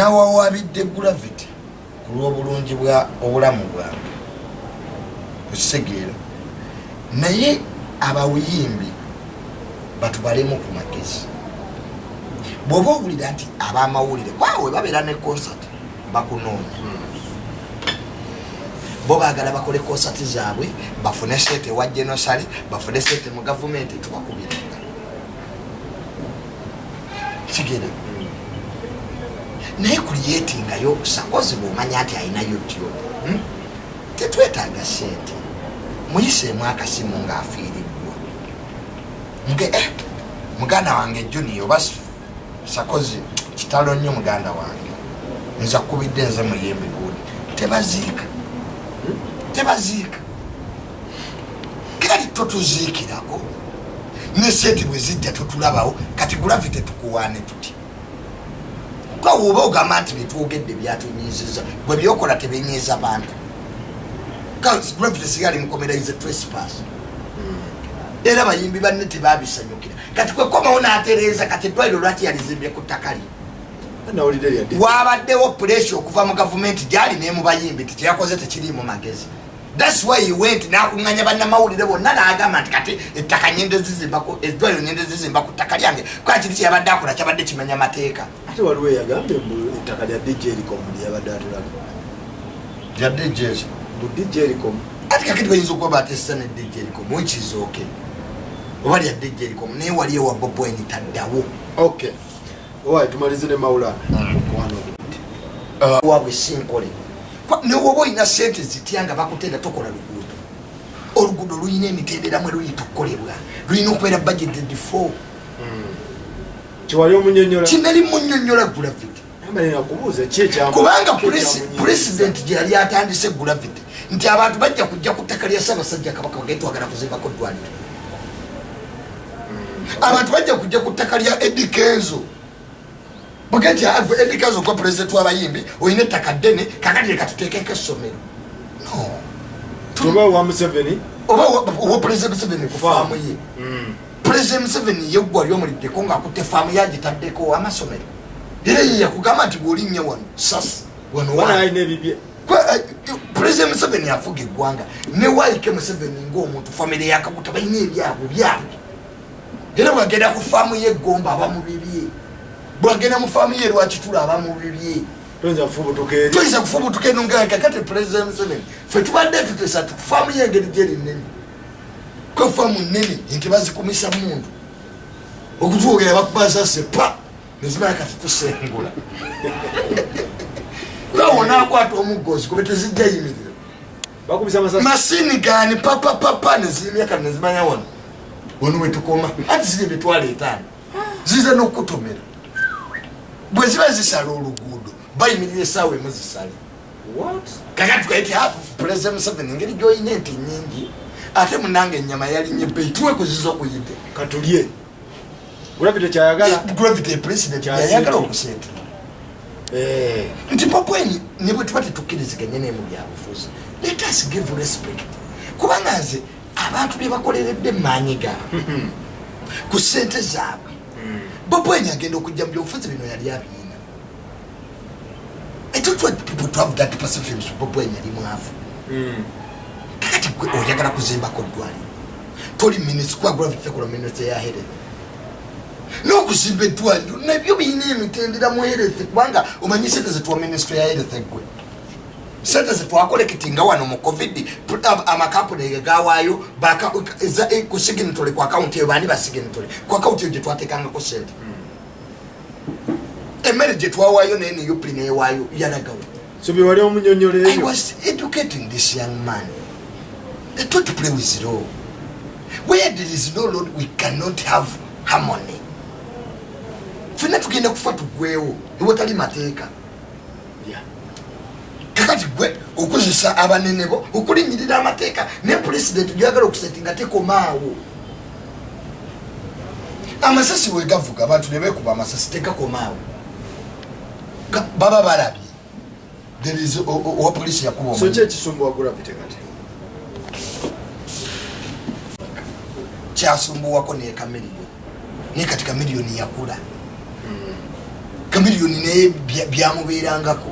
nawawabidde gravity ku lw'obulungi bwa obulamu bwange okitegeera naye abawuyimbi batubalemu ku magezi bw'oba owulira nti ab'amawulire kwawe babeera ne concert bakunoonya bo baagala bakole concert zaabwe bafune sente wa genosale bafune sente mu gavumenti tubakubiranga kigera naye kuliyetingayo sakozi bw'omanya nti alina youtube tetwetaaga sente muyiseemu akasimu ng'afiiriddwa muganda wange junior oba sakozi kitalo nnyo muganda wange nza kubidde nze muyembe gundi tebaziika kali totuziikirako ne sente bwe zijja totulabawo kati gravity tukuwaane tuti kwawe oba ogamba nti betwogedde byatunyiiziza gwe byokola tebenyiiza bantu gravity sigali mukomeraize trespass era bayimbi banne tebabisanyukira kati kwekomawo n'atereeza kati eddwaliro lwaki yalizimbye ku ttaka lye wabaddewo pressure okuva mu gavumenti gyali ne mu bayimbi teyakoze tekiriimu magezi that's why he went n'akuŋŋanya bannamawulire bonna n'agamba nti kati ettaka nyende zizimbako eddwaliro nyende zizimba ku ttaka lyange kwa kiri kyeyabadde akola kyabadde kimenya mateeka ate waliwo eyagambye ettaka lya djerikom lyabadde atulaga lya djs mu djerikom ati kakati bayinza okuba batesisa ne djerikom which is okay oba lya djerikom naye wali ewa bobweni taddawo okay owaye tumalize ne mawulana wabwe sinkole newoba olina sente zitya nga bakutenda tokola oluguudo luyina emitenderamu eruyita okukolebwa luyina okubeera budgeted for kiwali omunyonyola kinali munyonyola gravity kubanga president gye yali atandise gravity nti abantu bajja kujja ku ttaka lya ssaabasajja kabaka bagetwagala kuzimbako ddwaliro abantu bajja kujja ku ttaka lya edikenzo bugeti edikazo kwa president w'abayimbi oyina ettaka ddene kakati leka tuteekeko essomero oba wa Museveni oba president Museveni ku faamu ye president Museveni yeggwa ly'omuliddeko ng'akutte faamu yagitaddeko amasomero era ye yakugamba nti bw'olinnya wano sasi president Museveni afuga eggwanga ne waike Museveni ng'omuntu famire yakaguta balina ebyabwe byabwe era bwagenda ku faamu yeggomba aba mu bibye bwagenda mu faamu ye lwakitula aba mu bibye toyinza kufubutuka eno nga kakati president Museveni ffe tubadde tutesa tukufaamu ye engeri gyeri nnene ko faamu nnene nti bazikumisa mundu okutwogera bakubasa sepa nezimala kati tusengula kwawona akwata omuggozi kube tezijja yimirira masini gani papa nezimya kati nezimanya wano wano wetukoma ati ziri emitwalo 5 zize n'okutomera bwe ziba zisala oluguudo bayimirira essaawa emu zisale kakati tukaiti president Museveni engeri gy'olina enti nnyingi ate munange ennyama yalinye ebbeyi tuwekuziza okuyite katulye gravity president yayagala okusente nti popweni ne bwe tuba tetukkiriziganye n'emu byabufuzi let us give respect kubanga nze abantu bye bakoleredde maanyi gaabwe ku ssente zaabwe popweni agenda okujja mu byobufuzi bino yali abiina I don't want people to have that perception of popweni yali mwavu kakati gwe oyagala kuzimbako ddwaliro toli minisi kwa gravity tekola minisi ya health n'okuzimba eddwaliro nabyo birina emitendera mu health kubanga omanyi sente zetuwa ministry ya health gwe sente zetwakolekitinga wano mu covid amakampuni gawaayo ku signatory ku akawunti eyo bani basignatory ku akawunti eyo gye twateekangako sente emmere gye twawaayo naye neyo pulina ewaayo yalagawo wali omunyonyola I was educating this young man not to play with law where there is no law we cannot have harmony fena tugenda kufa tugwewo ewatali mateeka kakati gwe okozesa abanene bo okulinyirira amateeka ne president gyagala okusetinga tekomaawo amasasi wegavuga abantu ne beekuba amasasi tegakomaawo baba balabye there is owa polisi yakuba so kyekisumbuwa gravity kati kyasumbuwako ne kamiliyoni ne katika miliyoni yakula Chameleone naye byamubeerangako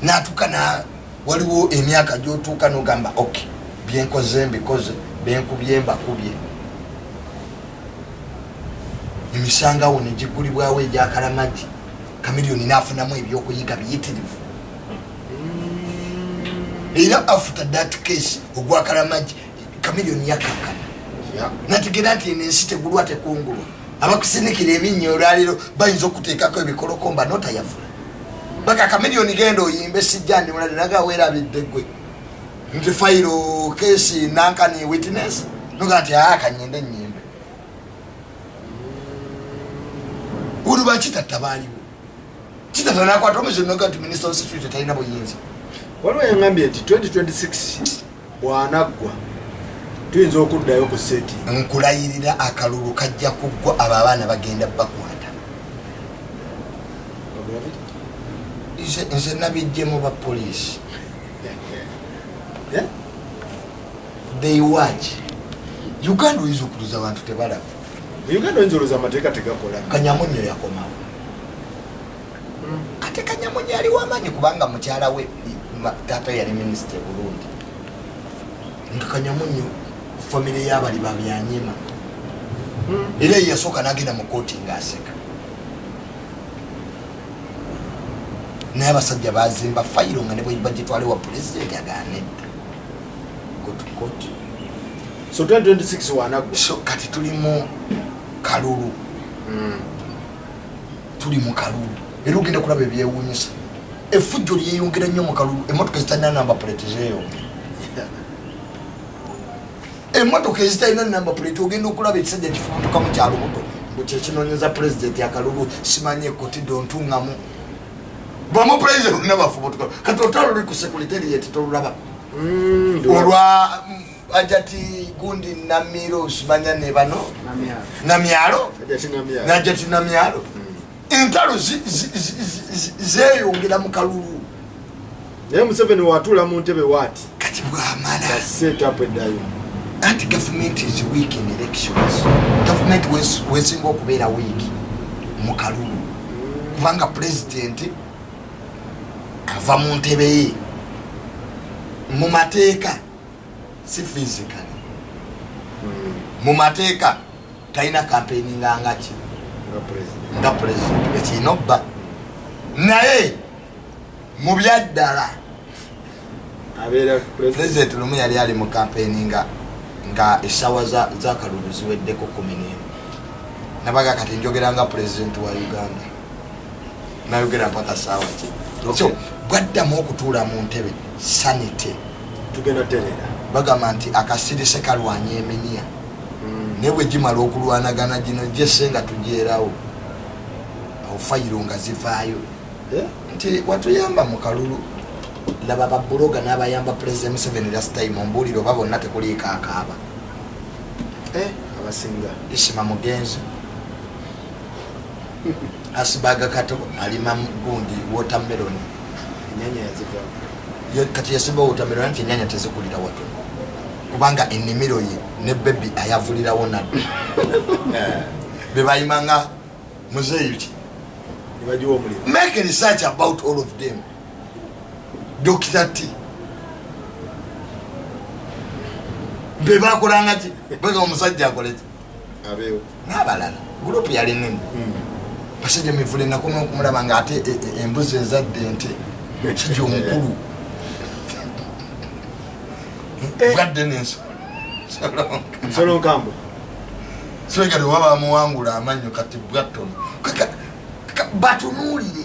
n'atukana waliwo emyaka gy'otuuka n'ogamba okay byenkoze mbikoze benkubye mbakubye emisangawo ne gigulibwawo egyakalamagi Chameleone n'afunamu ebyokuyiga biyitirivu era after that case ogwakalamagi Chameleone yakakana nategera nti ensi tegulwa tekungulwa abakusinikira eminnyo olwaliro bayinza okuteekako ebikolokomba notayafuna baka Chameleone genda oyimbe sijjandi mulade nagaweerabidde gwe nti fayiro kesi nankani witness noga nti kanyende nnyimbe oluba kitatta baaliwo kitatta nakwata omuzibu noga nti minisita of security talina buyinza waliwo yangambye nti 2026 bwanaggwa tuyinza okuddayo ku seti nkulayirira akalulu kajja kuggwa abo abaana bagenda bakwata nze nabijjemu ba poliisi they watch Uganda oyinza okuluza abantu tebalaba Uganda oyinza oluza amateeka tegakola Kanyamunyo yakomawo ate Kanyamunyo yaliwo amaanyi kubanga mukyala we taata yali minisita Burundi nga Kanyamunyo famire y'abali babyanyima era yasooka n'agenda mu kooti ng'aseka naye abasajja bazimba fayiro nga ne bwe bagitwale wa pulezidenti agaanedda kooti so 2026 wanagwa so kati tuli mu kalulu era ogenda kulaba ebyewuunyisa effujjo lyeyongera nnyo mu kalulu emmotoka ezitalina namba puleti zeeyongera emmotoka ezitalina namba puleti ogenda okulaba ekisajja kifubutuka mu kyalo muto kyekinoonyeza pulezidenti akalulu simanyi ekotidde ontungamu bamu pulezidenti olina bafubutuka kati otalo luli ku sekuritarieti tolulaba olwa ajati gundi namiro simanya ne bano namyalo najati namyalo entalo zeeyongera mu kalulu naye Museveni watula mu ntebe waati kati bwamala set up eddayo anti government is weak in elections government wesinga okubeera weak mu kalulu kubanga president ava mu ntebe ye mu mateeka si physical mu mateeka talina campaigning ngaki nga president ekinobba naye mu byaddala president lumu yali ali mu campaigning nga essaawa z'akalulu ziweddeko 11 nabaga kati njogera nga president wa Uganda nayogera mpaka saawa ki so bwaddamu okutuula mu ntebe sanite tugenda terera bagamba nti akasirise kalwanya eminiya naye bwe gimala okulwanagana gino gyesenga tugyerawo awo fayiro nga zivaayo nti watuyamba mu kalulu laba babuloga n'abayamba president Museveni last time ombuuliro oba bonna tekuliiko akaaba abasinga isima mugenzi asibaga kato alima gundi watermelon enyanya yazivaayo kati yasimba watermelon nti enyanya tezikulira watu kubanga ennimiro ye ne Bobi ayavulirawo naddu bebayimanga muzeeyuki nibagiwa omuliro make research about all of them Dr. T bebakolanga ki bega omusajja akoleki abeewo n'abalala gurupu yali nene basajja mivule nakoma okumulaba nga ate embuzi ezadde nte kijja omukulu bwadde nsolo nkambwe soekati oba bamuwangula amannyo kati bwattono batunuulire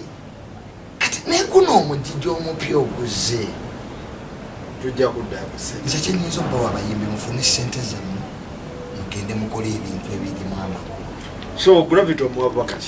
kati neguno omugijja omupya oguze tujja kuddayo nze kyenyinza okubawa abayimbi mufune sente zammwe mugende mukole ebintu ebirimu amakulu so gravity omuwa bwakati